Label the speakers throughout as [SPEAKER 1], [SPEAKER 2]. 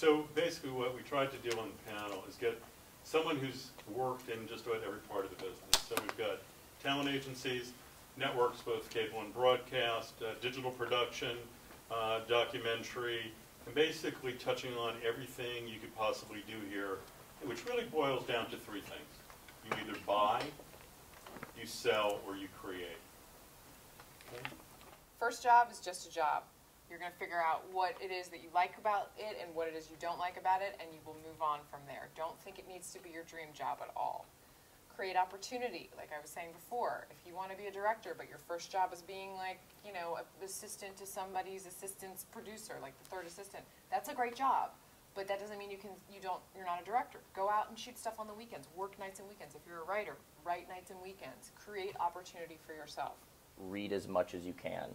[SPEAKER 1] So basically what we tried to do on the panel is get someone who's worked in just about every part of the business. So we've got talent agencies, networks, both cable and broadcast, digital production, documentary, and basically touching on everything you could possibly do here, which really boils down to three things. You either buy, you sell, or you create. Okay?
[SPEAKER 2] First job is just a job. You're going to figure out what it is that you like about it and what it is you don't like about it, and you will move on from there. Don't think it needs to be your dream job at all. Create opportunity, like I was saying before. If you want to be a director, but your first job is being like, you know, an assistant to somebody's assistant's producer, like the third assistant, that's a great job. But that doesn't mean you're not a director. Go out and shoot stuff on the weekends. Work nights and weekends. If you're a writer, write nights and weekends. Create opportunity for yourself.
[SPEAKER 3] Read as much as you can.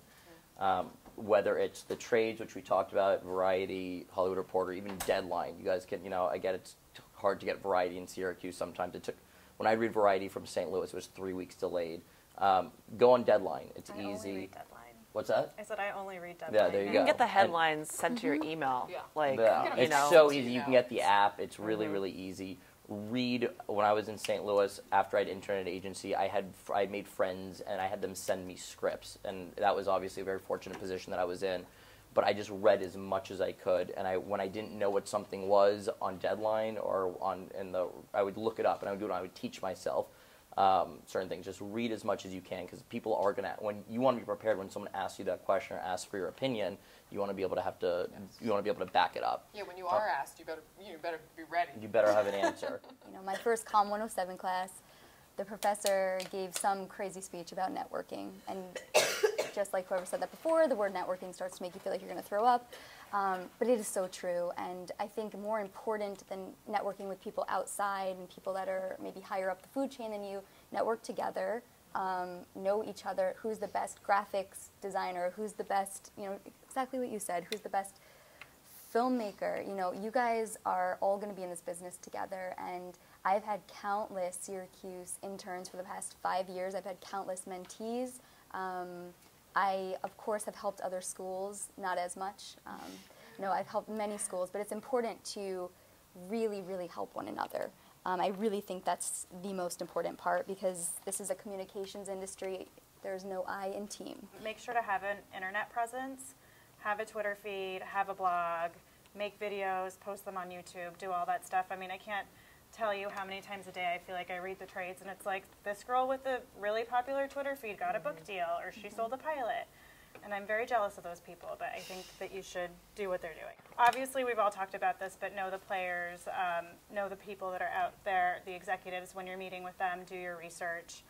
[SPEAKER 3] Whether it's the trades, which we talked about, Variety, Hollywood Reporter, even Deadline. You guys can, you know, I get it's hard to get Variety in Syracuse sometimes. It took, when I read Variety from St. Louis, it was 3 weeks delayed. Go on Deadline. It's easy.
[SPEAKER 4] I only read Deadline.
[SPEAKER 3] What's that?
[SPEAKER 4] I said I only read Deadline.
[SPEAKER 3] Yeah, there you go.
[SPEAKER 5] You can get the headlines sent to your email.
[SPEAKER 2] Yeah.
[SPEAKER 5] Like,
[SPEAKER 3] yeah.
[SPEAKER 5] you
[SPEAKER 3] It's
[SPEAKER 5] know.
[SPEAKER 3] so easy. You can get the app. It's really, really easy. Read. When I was in St. Louis, after I'd interned at an agency, I made friends, and I had them send me scripts, and that was obviously a very fortunate position that I was in. But I just read as much as I could, and when I didn't know what something was on Deadline or I would look it up, and I would do it. I would teach myself certain things. Just read as much as you can, because people are gonna. When you want to be prepared when someone asks you that question or asks for your opinion, you want to be able to you want to be able to back it up.
[SPEAKER 2] Yeah, when you are asked, you better be ready.
[SPEAKER 3] You better have an answer.
[SPEAKER 6] You know, my first Com 107 class, the professor gave some crazy speech about networking, and just like whoever said that before, the word networking starts to make you feel like you're going to throw up, but it is so true. And I think more important than networking with people outside and people that are maybe higher up the food chain than you, network together. Know each other, who's the best graphics designer, who's the best, you know, exactly what you said, who's the best filmmaker. You know, you guys are all going to be in this business together, and I've had countless Syracuse interns for the past 5 years. I've had countless mentees. I, of course, have helped other schools, not as much. No, I've helped many schools, but it's important to really, really help one another. I really think that's the most important part, because this is a communications industry. There's no I in team.
[SPEAKER 4] Make sure to have an internet presence, have a Twitter feed, have a blog, make videos, post them on YouTube, do all that stuff. I mean, I can't tell you how many times a day I feel like I read the trades and it's like, this girl with the really popular Twitter feed got a book deal, or she sold a pilot. And I'm very jealous of those people, but I think that you should do what they're doing. Obviously, we've all talked about this, but know the players, know the people that are out there, the executives. When you're meeting with them, do your research.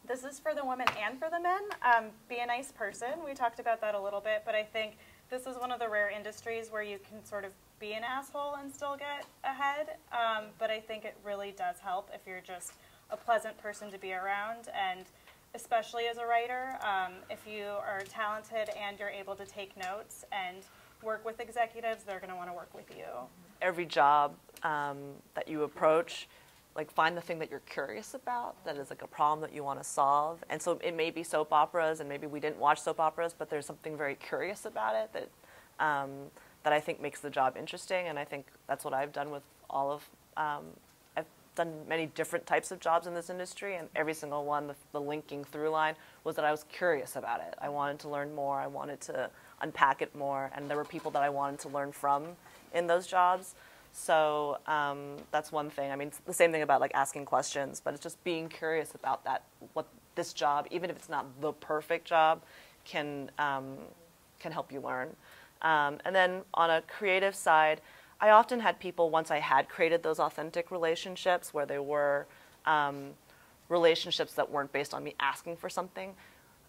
[SPEAKER 4] This is for the women and for the men. Be a nice person. We talked about that a little bit, but I think this is one of the rare industries where you can sort of be an asshole and still get ahead. But I think it really does help if you're just a pleasant person to be around, and especially as a writer, if you are talented and you're able to take notes and work with executives, they're going to want to work with you.
[SPEAKER 5] Every job that you approach, like, find the thing that you're curious about, that is like a problem that you want to solve. And so it may be soap operas, and maybe we didn't watch soap operas, but there's something very curious about it that that I think makes the job interesting. And I think that's what I've done with all of I've done many different types of jobs in this industry, and every single one, the linking through line was that I was curious about it. I wanted to learn more. I wanted to unpack it more, and there were people that I wanted to learn from in those jobs. So that's one thing. I mean, it's the same thing about like asking questions, but it's just being curious about that, what this job, even if it's not the perfect job, can help you learn. And then on a creative side, I often had people, once I had created those authentic relationships where they were relationships that weren't based on me asking for something,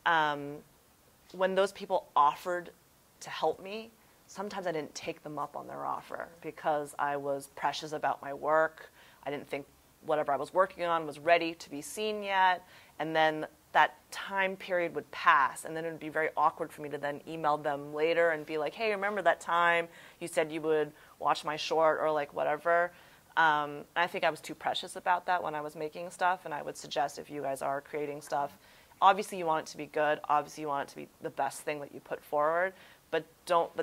[SPEAKER 5] when those people offered to help me, sometimes I didn't take them up on their offer because I was precious about my work. I didn't think whatever I was working on was ready to be seen yet. And then that time period would pass, and then it would be very awkward for me to then email them later and be like, hey, remember that time you said you would watch my short, or like whatever. I think I was too precious about that when I was making stuff, and I would suggest if you guys are creating stuff, obviously you want it to be good, obviously you want it to be the best thing that you put forward, but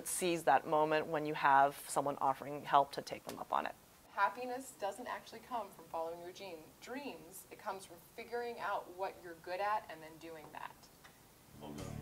[SPEAKER 5] seize that moment when you have someone offering help to take them up on it.
[SPEAKER 2] Happiness doesn't actually come from following your dreams. It comes from figuring out what you're good at and then doing that.
[SPEAKER 1] Well done.